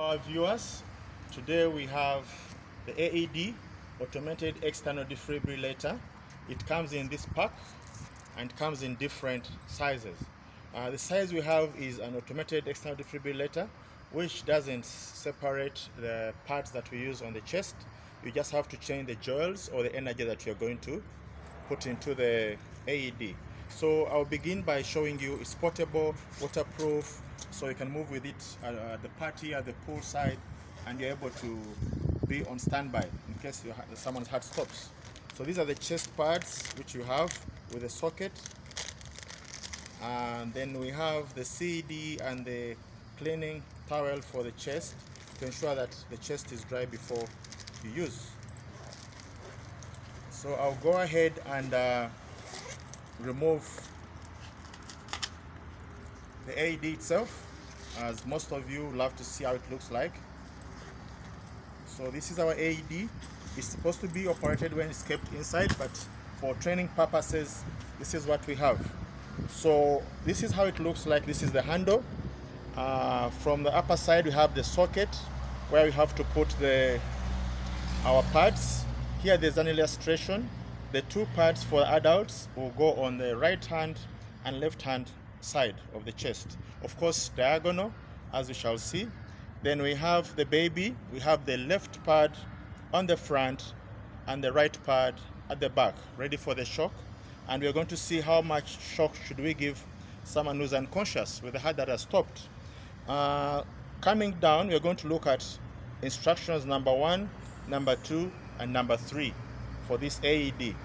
our viewers. Today we have the AED automated external defibrillator. It comes in this pack and comes in different sizes. The size we have is an automated external defibrillator, which doesn't separate the parts that we use on the chest. You just have to change the joils or the energy that you're going to put into the AED. So I'll begin by showing you it's portable, waterproof, so you can move with it at the party, at the pool side, and you're able to be on standby in case someone's heart stops. So these are the chest pads which you have with a socket, and then we have the CED and the cleaning towel for the chest to ensure that the chest is dry before you use. So I'll go ahead and remove the AED itself, as most of you love to see how it looks like. So this is our AED. It's supposed to be operated when it's kept inside, but for training purposes, this is what we have. So this is how it looks like. This is the handle. From the upper side, we have the socket where we have to put our pads. Here there's an illustration. The two pads for adults will go on the right hand and left hand side of the chest. Of course, diagonal, as we shall see. Then we have the baby. We have the left pad on the front and the right pad at the back, ready for the shock. And we're going to see how much shock should we give someone who's unconscious with the heart that has stopped. Coming down, we're going to look at instructions number 1, number 2, and number 3 for this AED.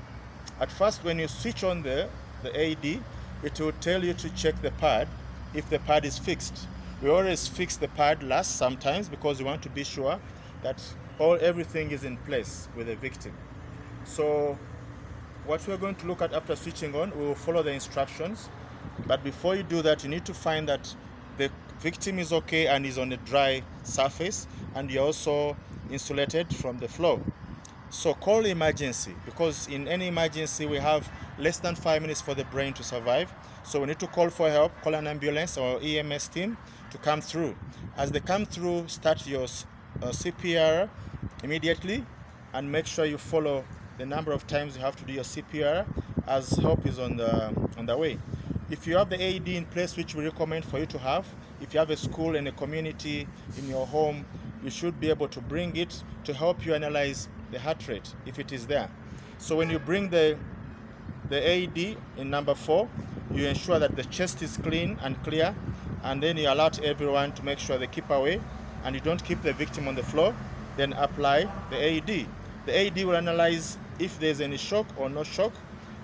At first, when you switch on the AED, it will tell you to check the pad if the pad is fixed. We always fix the pad last sometimes because we want to be sure that everything is in place with the victim. So what we're going to look at after switching on, we will follow the instructions. But before you do that, you need to find that the victim is okay and is on a dry surface, and you're also insulated from the flow. So call emergency, because in any emergency we have less than 5 minutes for the brain to survive. So we need to call for help, call an ambulance or EMS team to come through. As they come through, start your CPR immediately, and make sure you follow the number of times you have to do your CPR, as help is on the way. If you have the AED in place, which we recommend for you to have, if you have a school and a community in your home, you should be able to bring it to help you analyze the heart rate if it is there. So when you bring the AED in number 4, you ensure that the chest is clean and clear, and then you alert everyone to make sure they keep away and you don't keep the victim on the floor. Then apply the AED. The AED will analyze if there's any shock or no shock,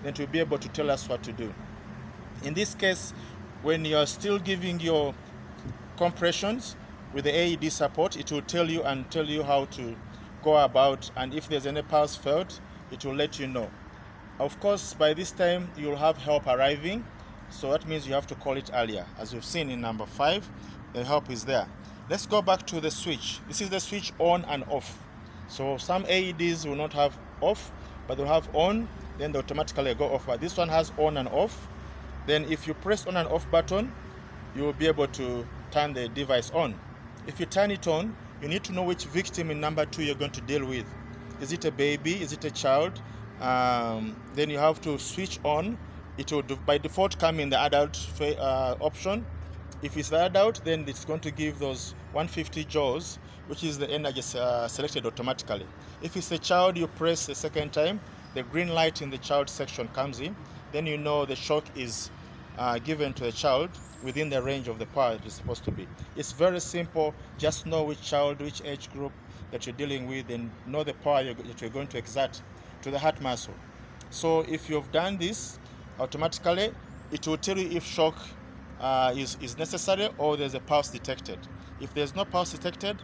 then to be able to tell us what to do. In this case, when you're still giving your compressions with the AED support, it will tell you how to go about, and if there's any pulse felt, it will let you know. Of course, by this time you'll have help arriving, so that means you have to call it earlier. As we've seen in number 5, the help is there. Let's go back to the switch. This is the switch on and off. So some AEDs will not have off, but they'll have on, then they automatically go off. But this one has on and off. Then if you press on and off button, you will be able to turn the device on. If you turn it on, you need to know which victim in number 2 you're going to deal with. Is it a baby? Is it a child? Then you have to switch on. It will by default come in the adult option. If it's the adult, then it's going to give those 150 joules, which is the energy selected automatically. If it's a child, you press the second time, the green light in the child section comes in. Then you know the shock is given to the child within the range of the power it is supposed to be. It's very simple. Just know which child, which age group that you're dealing with, and know the power that you're going to exert to the heart muscle. So if you've done this, automatically it will tell you if shock is necessary or there's a pulse detected. If there's no pulse detected,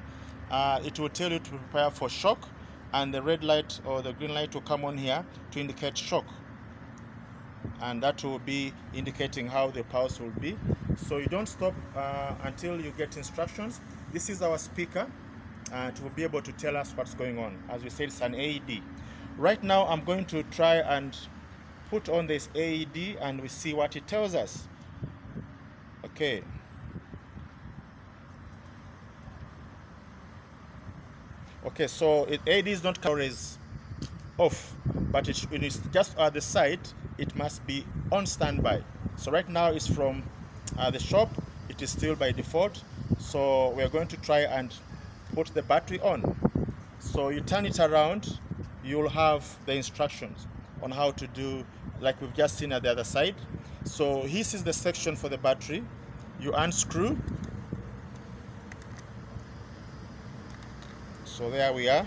it will tell you to prepare for shock, and the red light or the green light will come on here to indicate shock, and that will be indicating how the pulse will be. So you don't stop until you get instructions. This is our speaker, and it will be able to tell us what's going on. As we said, it's an AED. Right now I'm going to try and put on this AED and we see what it tells us. Okay. Okay, so AED is not always off, but it is just at the site. It must be on standby. So right now it's from the shop. It is still by default. So we're going to try and put the battery on. So you turn it around, you'll have the instructions on how to do, like we've just seen at the other side. So this is the section for the battery. You unscrew. So there we are.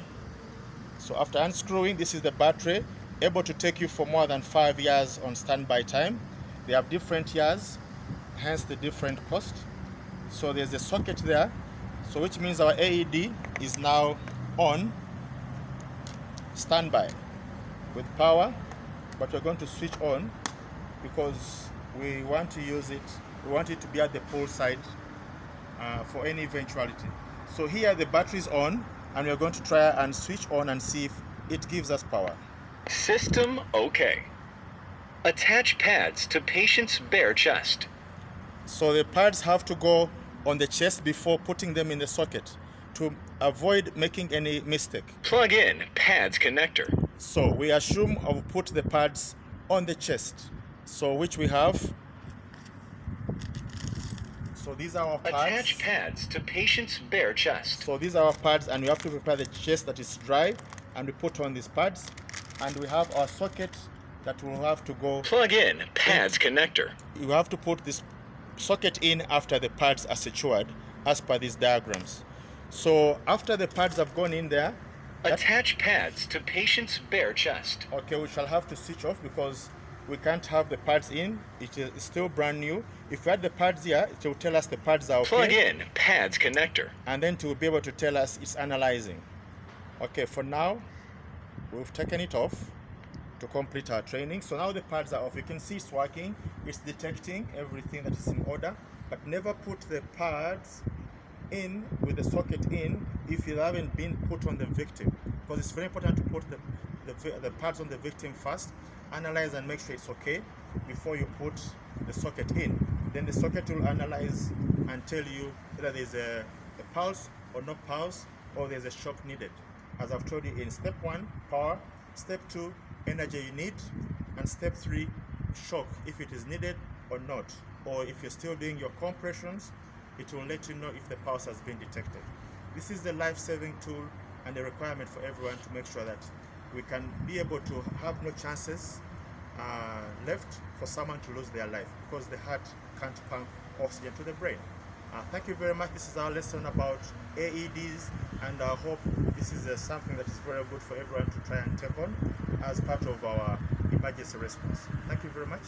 So after unscrewing, this is the battery, able to take you for more than 5 years on standby time. They have different years, hence the different cost. So there's a socket there, so which means our AED is now on standby with power, but we're going to switch on because we want to use it, we want it to be at the pole side for any eventuality. So here the battery is on, and we're going to try and switch on and see if it gives us power. System OK. Attach pads to patient's bare chest. So the pads have to go on the chest before putting them in the socket to avoid making any mistake. Plug in pads connector. So we assume I'll put the pads on the chest, so which we have. So these are our pads. Attach pads to patient's bare chest. So these are our pads, and we have to prepare the chest that is dry, and we put on these pads, and we have our socket that will have to go. Plug in pads connector. You have to put this socket in after the pads are secured as per these diagrams. So after the pads have gone in there, attach pads to patient's bare chest. Okay, we shall have to switch off because we can't have the pads in. It is still brand new. If we had the pads here, it will tell us the pads are okay. Plug in pads connector. And then it will be able to tell us it's analyzing. Okay, for now, we've taken it off to complete our training. So now the pads are off. You can see it's working. It's detecting everything that is in order. But never put the pads in with the socket in if you haven't been put on the victim, because it's very important to put the pads on the victim first, analyze and make sure it's okay before you put the socket in. Then the socket will analyze and tell you whether there's a pulse or no pulse, or there's a shock needed. As I've told you in step 1, power, step 2, energy you need, and step 3, shock, if it is needed or not. Or if you're still doing your compressions, it will let you know if the pulse has been detected. This is the life-saving tool and the requirement for everyone to make sure that we can be able to have no chances left for someone to lose their life because the heart can't pump oxygen to the brain. Thank you very much. This is our lesson about AEDs, and I hope this is something that is very good for everyone to try and take on as part of our emergency response. Thank you very much.